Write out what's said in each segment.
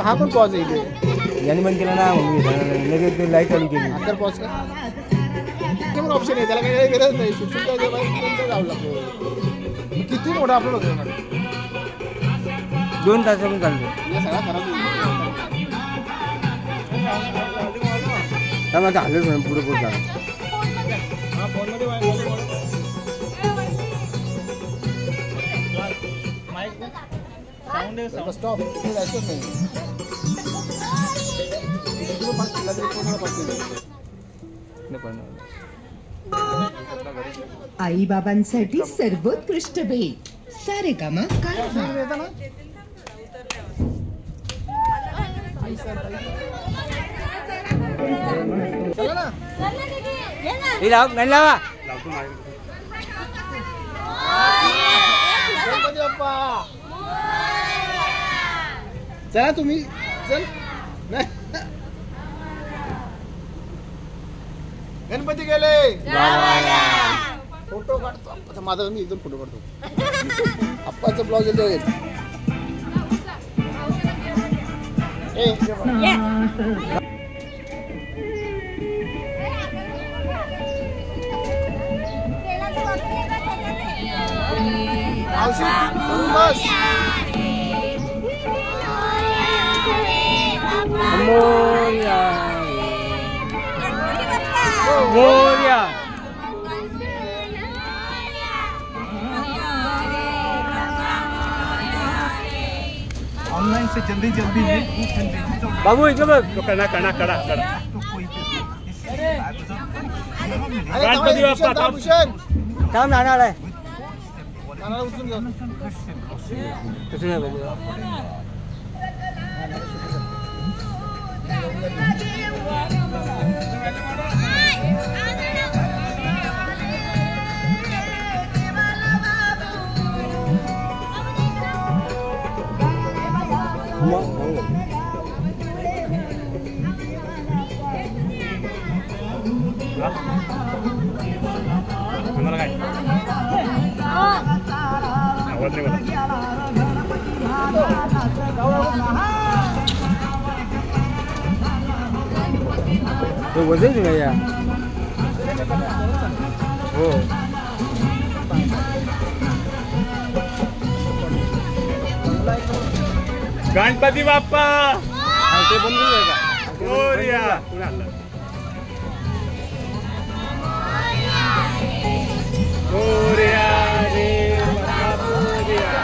हा पण पॉज आहे इथे. याने बंद केला ना मग लगेच लाईट चालू केली. आता पॉज का पण ऑप्शन आहे त्याला काही गरज नाही. सुटसूट जावं लागतो. किती मोठा अपलोड होतो 2 तास पण चालतो. सगळा खराब माझा हल्लो पुढे पुढे झाला. स्टॉप जायचंच नाही. आई बाबांसाठी सर्वोत्कृष्ट भेट सारेगामा कारवा. चला तुम्ही चल. गणपती गेले. फोटो काढतो माझा. मी एकदम फोटो काढतो. आप्पाचा ब्लॉग येतो. Moria. Moria. ऑनलाइन से जल्दी जल्दी बाबू इधर बघ. कड़ा कड़ा कड़ा कड़ा. गणपती बाप्पा थांब नाणार आहे. उचलून घ्या. तसं नाही बघू. तुम्हाला काय आवाज नाही तो वजन नाही या. हो गणपती बाप्पा. ते बंद आहे का? मोरया. कुणाला मोरया रे मोरया.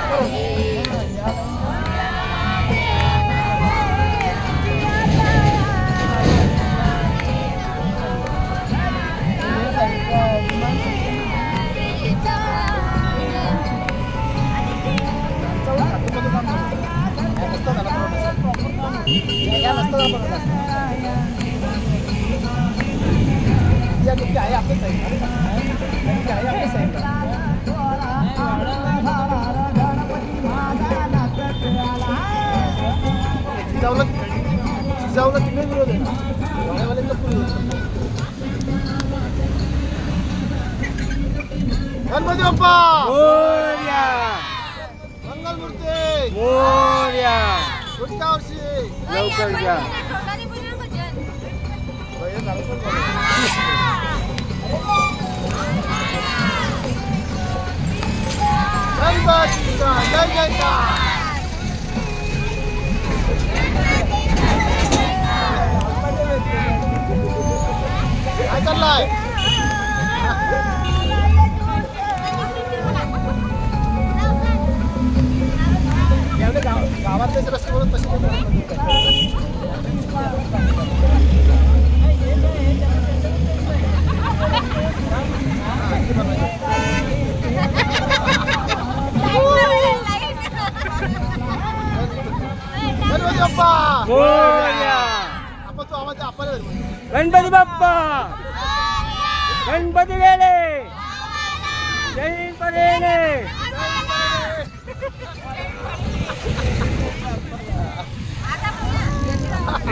आहे आपल्या साईड. जिजाऊला तिकडे विरोध आहे ना. गणपती बाप्पा मोरया. मंगलमूर्ती मोरया. पुढच्या वर्षी लवकर घ्या. गणपतीचा जय जयकार. काय चाललाय? गावातलेच रस्ते म्हणून तसे गणपती बाप्पा मोरया. आपण तो आवाज आपल्याला गणपती बाप्पा. गणपती गेले. गणपती गेले.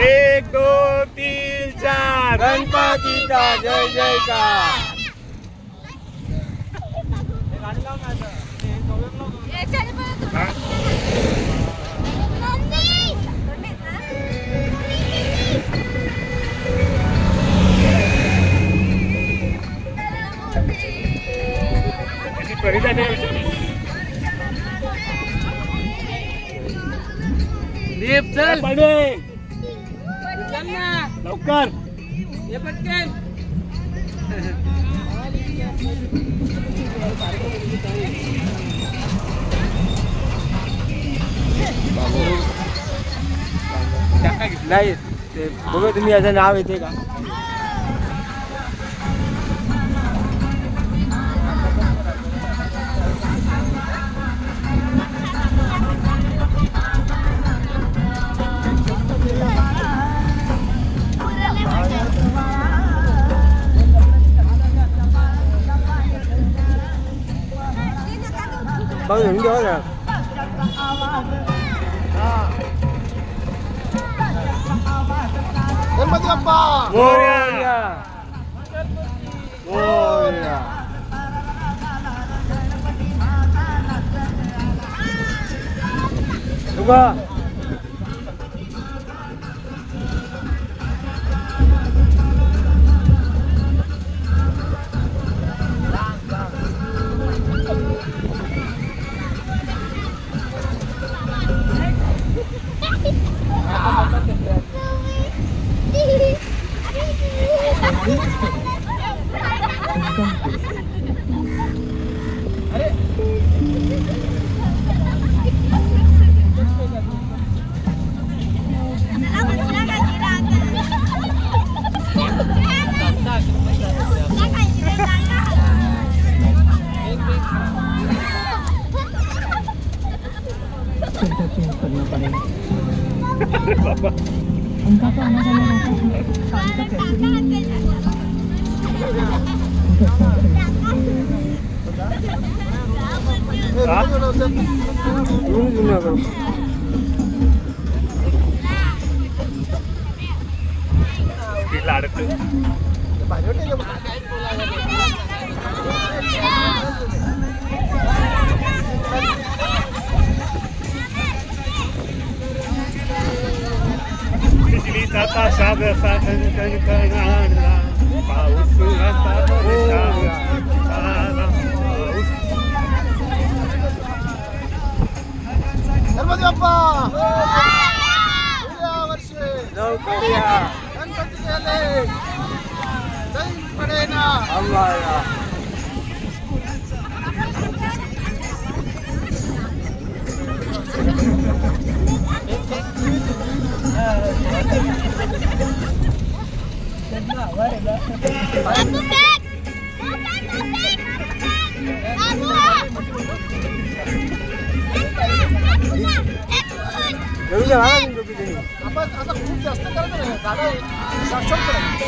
1 2 3 4 गणपतीचा जय जयकार. दीप चल पांडे चल ना लवकर ये पटकन नाही ते बघा तुम्ही याचं नाव येते का bác đứng đó nè Ganpati Bappa Morya Morya उभा बिजलीचा ताशा जसा कणकणाला पाऊस आता बरसाला पाऊस गणपती बाप्पा या वर्षी लवकर या गणपती गेले जैन पडेना आम्हाला आपण असं खूप जास्त करत नाही गाडा शॉर्टशॉट करत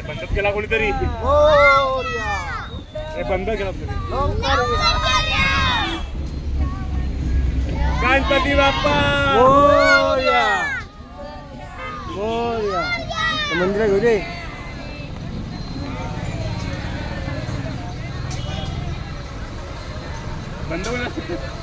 बंद केला कोणीतरी मोरया हे बंद केला गणपती बाप्पा मोरया मोरया मंदिरात घेऊ दे बंद होईल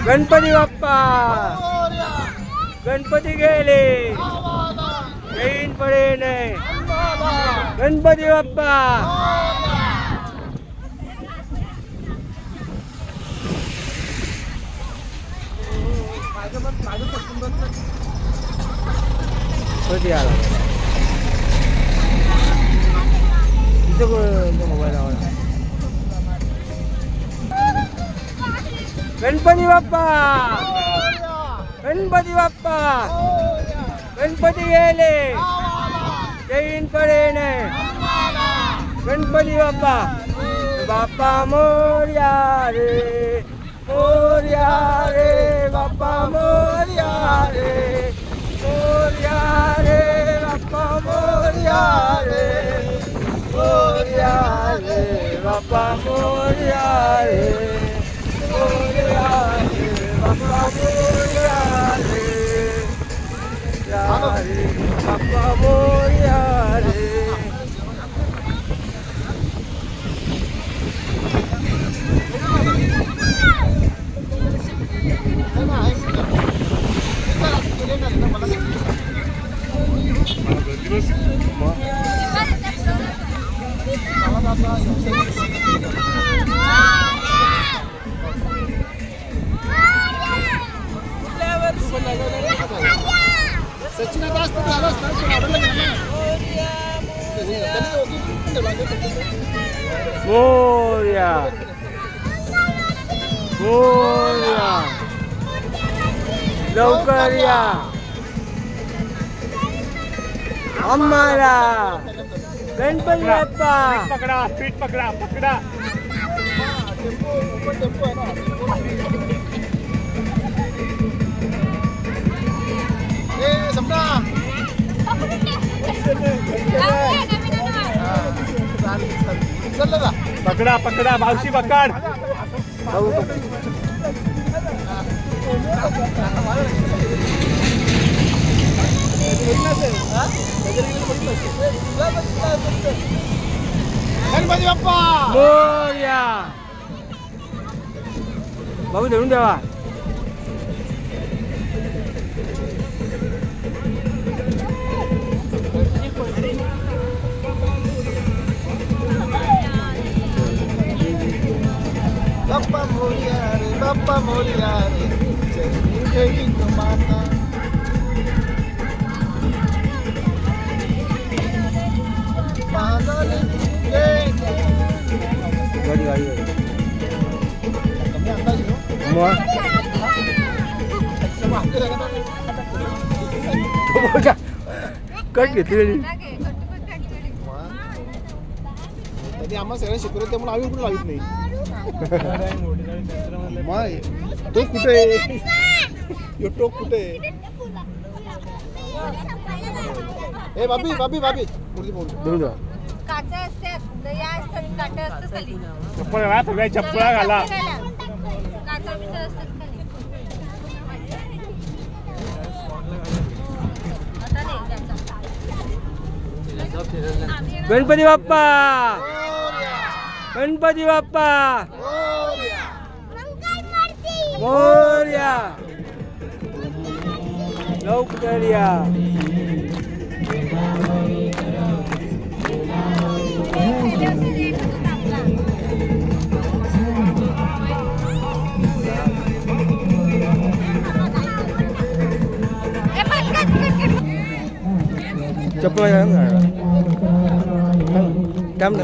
गणपती बाप्पा मोरया गणपती गेले आवाला जैन पडे नाही आवाला गणपती बाप्पा कधी आला तिथं मोबाईल लावला गणपती बाप्पा गणपती बाप्पा गणपती गेले जैनकडे नाही गणपती बाप्पा बाप्पा मोरया रे बाप्पा मोरया रे बाप्पा मोरया रे बाप्पा मोरया रे बाप्पा मोरया रे बाप्पा मोरया रे सचिन आता असतं झालं असतं मोरया मोरया लवकर या आम्हाला गणपती बाप्पा पकडा स्पीड पकडा पकडा समजा पकडा पकडा मावशी पकड गणपती बाप्पा मोरया बाबू धरून द्यावा बाप्पा मोरया रे जय माता कट घेतली आम्हाला सगळ्यांना शिकवलं त्यामुळे आम्ही कुठे लावित नाही तो कुठे यो टोक कुठे ए बाबी बाबी बाबी मूर्ती बोल काचा असतात दया असतात काटा असतात खाली चप्पल घाला सगळ्या चप्पला घाला काचा बिचा असतात खाली आता नाही त्याचा गणपती बाप्पा गणपती बाप्पा मोरया लवकर या चप्पल काम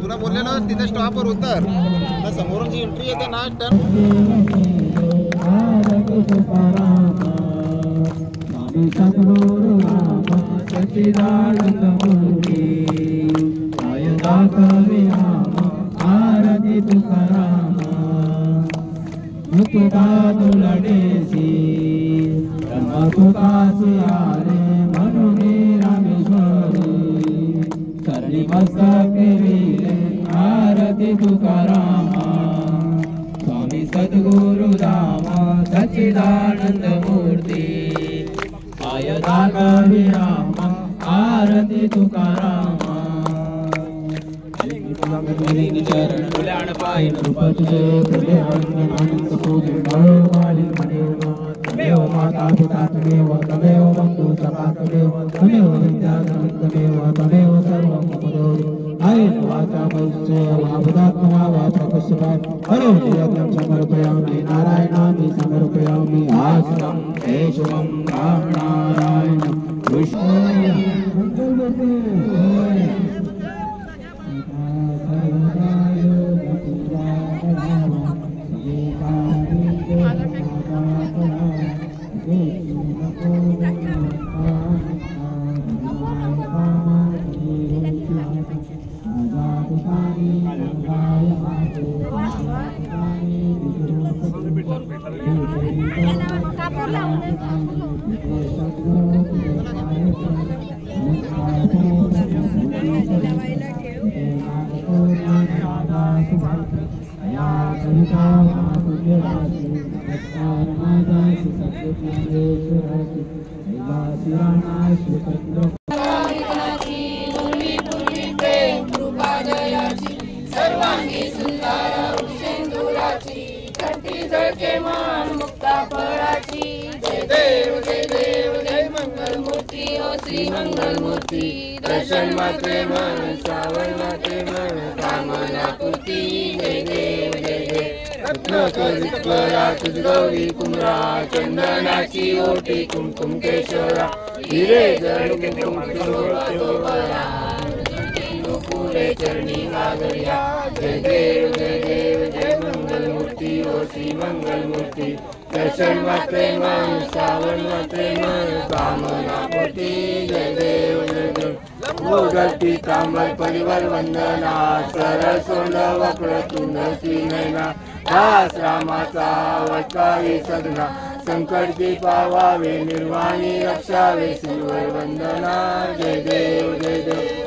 तुला बोलले ना तिथे स्टॉपवर उतर समोरून जी एंट्री येते ना टर्न आरती तुकाराम तुकासी तुकासी आले म्हणून रामेश्वरी चरणी मस्तक विले आरती तुकाराम स्वामी सद्गुरुधाम सच्चिदानंद मूर्ती आय दाखवी राम आरती तुकाराम चरण कल्याण पाय रूप तुझे तुझे आनंद पूजे वाली तमेव माता पिता तमेव तमेव बंधु सखा तमेव विद्या तमेव तमेव सर्वं मम आयेन वाचा मनसेवा बुद्धात्मा वा प्रकर्षवा हरिं समर्पयामि नारायणामि समर्पयामि आसनं केशवं नारायणं विष्णुं सर्वांगी सुंदर उषेंदुराची कंठी झळके मान मुक्ता फळाची जय देव जय देव जय मंगल मूर्ती ओ श्री मंगल मूर्ती दर्शन मात्रे मन श्रावण मात्रे मन कामना पूर्ती जय देव जय देव रत्नकरा तुझ गौरी कुमरा चंदनाची ओटी कुमकुम केशरा हिरे जळके पुरे चरणी लागल्या जय देव जय मंगल मूर्ती ओ श्री मंगल मूर्ती दर्शन मात्रे मन श्रावण मात्रे मन कामना पूर्ती जय देव जय देव गोगलती तांबर परिवार वंदना सरळ सोंड वक्र तुलसी नैना दास रामाचा वटकारी सदना संकट की पावावे निर्वाणी रक्षावे श्रीवर वंदना जय देव जय देव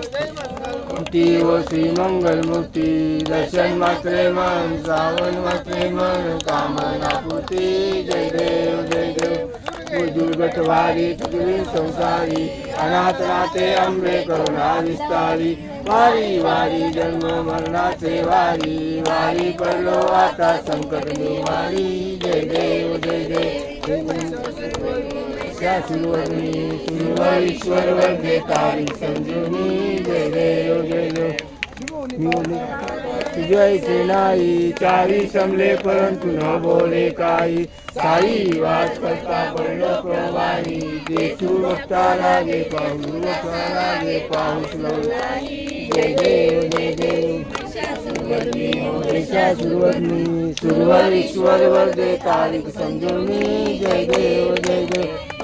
ओ श्री मंगल मूर्ती दर्शन मात्रे मन श्रावण मात्रे मन कामना पूर्ती जय देव जय देव दुर्गत वारी तुझी संसारी अनाथ नाते अंबे करुणा विस्तारी वारी वारी जन्म मरणाचे वारी वारी पडलो आता संकट निवारी जय देव जय देव सुरवणी सुरवर ईश्वर वर्गे तारी संजीवनी जय देव जय देव तुझे नाही चारी समले परंतु न बोले काही साई वाच करता पडलो प्रवाही देशू बघता लागे पाऊस जय देव जय देव सुरवणी सुरवर ईश्वर वर्गे तारीख संजीवनी जय देव जय देव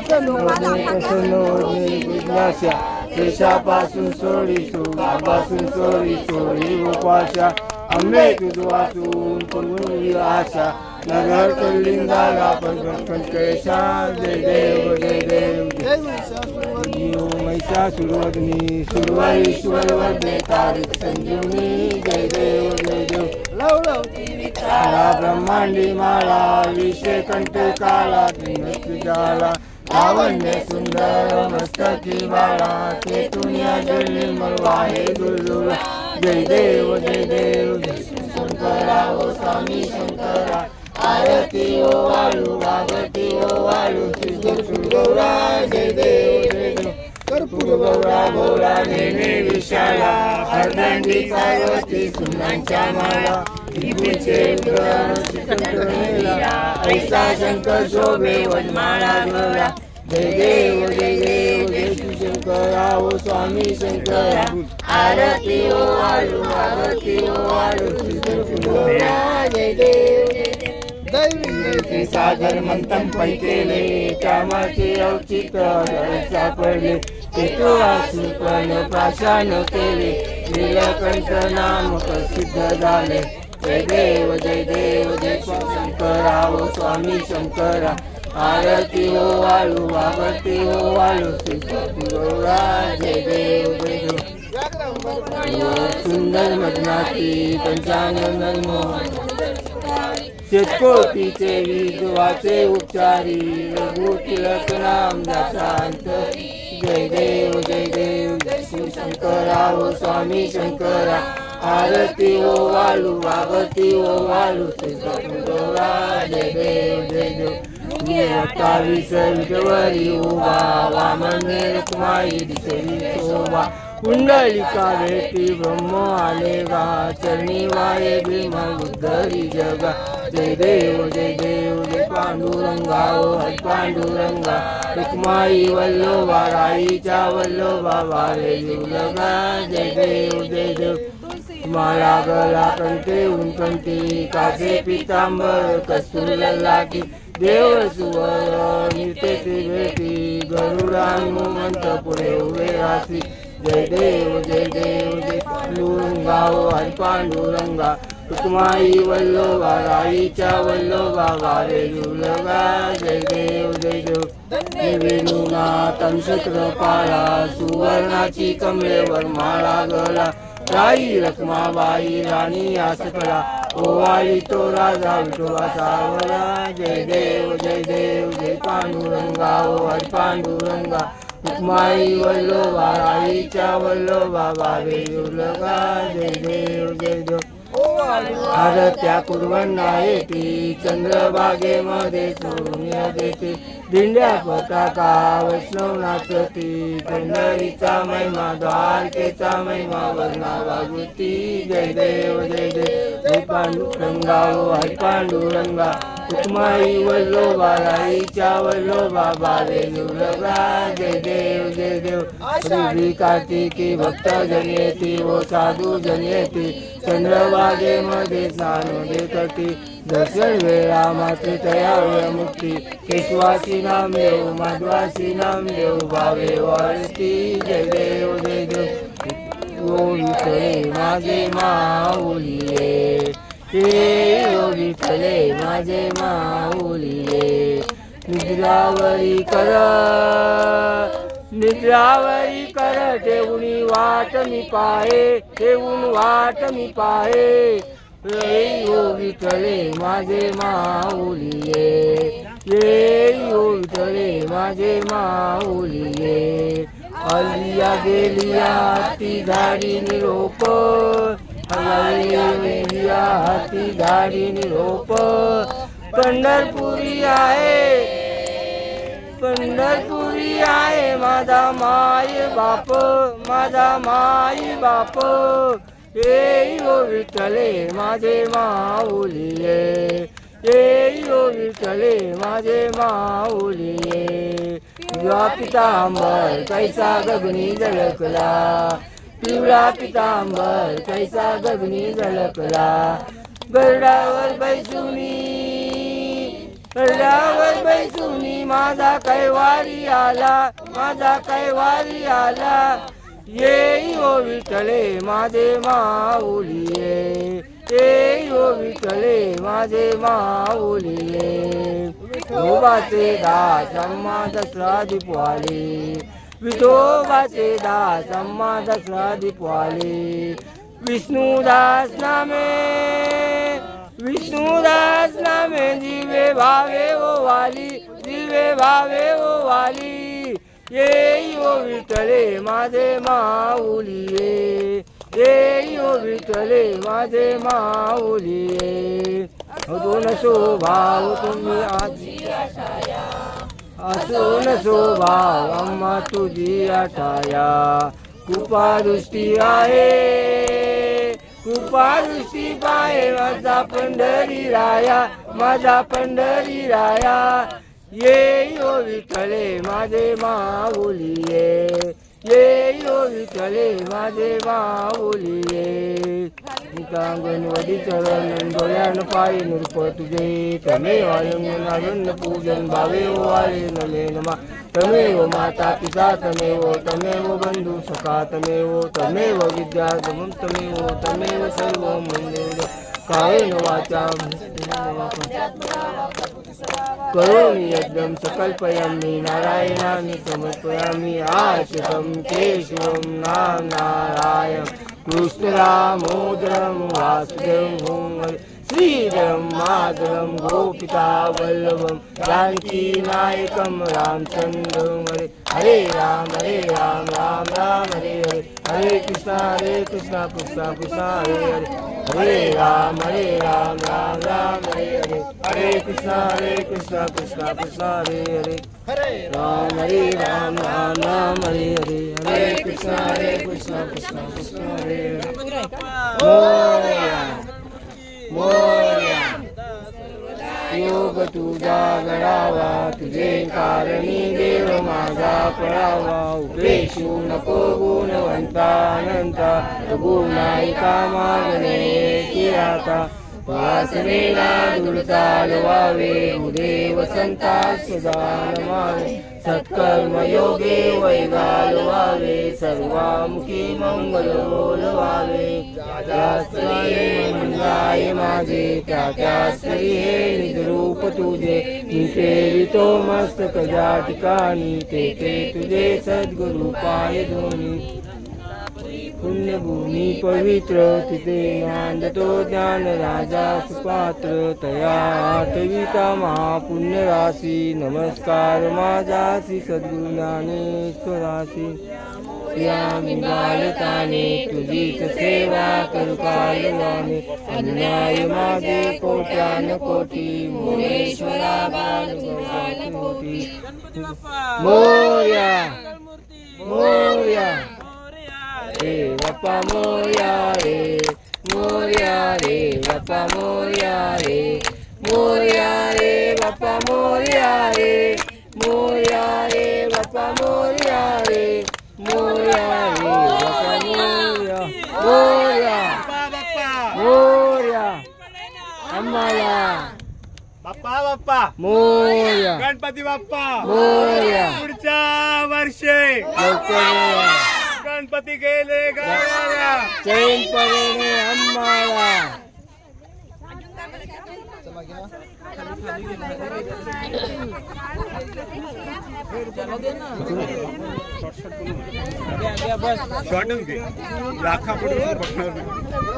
देशापासून सोडी सुगापासून सोडी उपाशा अंबे तुझ वाचून पुनरुरी आशा नगर तुलिंदाला पंचकेशा जय देव जय देव महिषासुरवदनी सुरवर ईश्वर वर्गे तारीख संजीवनी जय देव जय देव ब्रह्मांडी माळा विषय कंठे काला त्रिनेत्र लावण्य सुंदर मस्तकी बाळा तेतून या निर्मल वाहे दुर्लुला जय देव शंकरा ओ स्वामी शंकरा आरती ओ वाळू आरती ओ वाळू श्री गौरा जय देव कर्पूर गौरा गौरा नेने विशाला हरदंडी पार्वती सुनांच्या माळा ऐसा शंकर शोभे वनमाळा गौरा जय देव जय शिवशंकरा ओ स्वामी शंकरा आरती ओ वाळू आरती ओ वाळू जय देव जय सागर मंथन पैकेले कामाचे औचित्य सापडले तेथो आसुपन प्राशान केले नीलकंठ नाम प्रसिद्ध झाले जय देव जय शंकरा ओ स्वामी शंकरा आरती ओ वाळू आरती ओ वाळू गौरा जय देव सुंदर मदनाती पंचानन शेतकोटीचे विधवाचे उपचारी रघु तिलक नाम शांत जय देव शिवशंकरा ओ स्वामी शंकरा आरती ओ वाळू आरती ओ वाळू गौरा जय देव 28 विठवरी उभा वामने रुक्माई दिसली शोभा कुंडलिका भेटी ब्रह्म आले गा चरणी वाये भीमा उद्धरी जगा जय देव जय पांडुरंगा ओ हर पांडुरंगा रुक्माई वल्लोबा राईच्या वल्लोबा वारे लगा जय देव माला गला कंठे उनकंठी कासे पितांबर कस्तूर लाटी देव सुवर निर्ते भेटी गरुडानुमंत पुढे उभे रासी जय देव पांडुरंगा ओ हर पांडुरंगा रुक्माई वल्लोबा राईच्या वल्लोबा वारे लगा जय देव वेणुनाथं शक्रपाळा सुवर्णाची कमलेवर माळा गला राई रखमाबाई राणी आसकळा ओवाळी तो राजा विठोबा सावळा जय देव पांडुरंगा ओ हर पांडुरंगा रुक्माई वल्लोबा राईच्या वल्लोबा वारे लगा जय देव आरत्या कुर्वन्ना येती चंद्रभागेमध्ये सोन्या देते दिंड्या पताका वैष्णव नाचती पंढरीचा महिमा द्वारकेचा महिमा वर्णा वागुती जय देव पांडुरंगा ओ हर पांडुरंगा रुक्माई वल्लोबा राईच्या वल्लोबा बाले लगा जय देव श्री कार्तिकी भक्त जन येती व साधू जन येती चंद्रभागेमध्ये स्नान देखती दर्शन वेळा मात्र तया मुक्ती केशवासी नाम देव माधवासी नाम देव भावे वाळती जय देव विठले माझे माऊलिये हे विठले माझे माऊलिये निद्रावरी कर ठेवून वाट मी पाहे हो विठले माझे माऊलिये हो विठले माझे माऊलिये आलिया गेलिया ती झाडी निरोप हाती झाडी निरोप पंढरपुरी आहे माझा माय बाप हे हो विठले माझे माऊलिये हो विठले माझे माऊलिये पिवळा पितांबर कैसा गगनी झळकला पिवळा पितांबर कैसा गगनी झळकला गरडावर बैसुनी माझा कैवारी आला ये हो विठले माझे माऊलिये हो विठले माझे माऊलिये विठोबाचे दास अम्मा दसरा दीपवाली विठोबाचे दास अम्मा दसरा दीपवाली विष्णुदास नामे जीवे भावे ओ वाली ये हो विठले माझे माऊलिये हो विठले माझे माऊलिये दोन स्वभाव तुम्ही असून स्वभाव अम्मा तुझी आठाया कृपा दृष्टी पाहे माझा पंढरी राया ये ओ विठ्ठले माझे माऊली ये ओ विठ्ठले माझे माऊली ये गणपती चरण डोळ्यान पायी नृप तुझे तमेव आयंगन पूजन भावे वाळे नमे नमा तमेव माता पिता तमेव बंधू सखा तमेव विद्या तमेव सर्व मंदिर कायेन वाचा करोमि यज्ञं सकल्पयामि नारायणानि समर्पयामि आश्रितं केशवं नारायणं कृष्णदामोदरं वासुदेवं श्रीधरं माधवं गोपिका वल्लभं जानकीनायकं रामचन्द्रं हरे राम राम राम हरे हरे हरे कृष्णा कृष्णा कृष्णा हरे हरे हरे राम राम राम हरे हरे हरे कृष्णा कृष्णा कृष्णा हरे हरे हरे राम राम हरे हरे हरे कृष्णा कृष्णा हरे हरे मोरया योग तुझा घडावा तुझे कारणी देव माझा पडावा उपदेशू नको गुणवंता अनंता गुणायिका मागणे किराता वासनेला दुर्ता लवावे उदे वसंता सदा नमावे सत्कर्म योगे वैगाल व्हावे सर्वामुखी मंगल बोलवावे मंगलाय माझे त्यास्त्री हे निजरूप तुझे मी ठेवितो मस्तक ज्या ठिकाणी ते तुझे सद्गुरु पाय धोनी पुण्यभूमी पवित्र तिथे नांदतो ज्ञान राजा सुपात्र तया आठविता महापुण्य राशी नमस्कार माझासी सद्गुरु ज्ञानेश्वरासी यामी बालताने तुझीच सेवा करू कालवाने अन्याय माझे कोट्यान कोटी मोरेश्वरा बालकोटी मोर्या मोर्या रे बाप्पा मोर्या रे बाप्पा मोर्या रे बाप्पा मोर्या रे बाप्पा मोर्या रे बाप्पा मोर्या आम्हाला बाप्पा मोर्या गणपती बाप्पा मोर्या पुढच्या वर्षी गणपती गेले गावाला चैन पडेने आम्हाला शॉर्टच घे लाखा पडून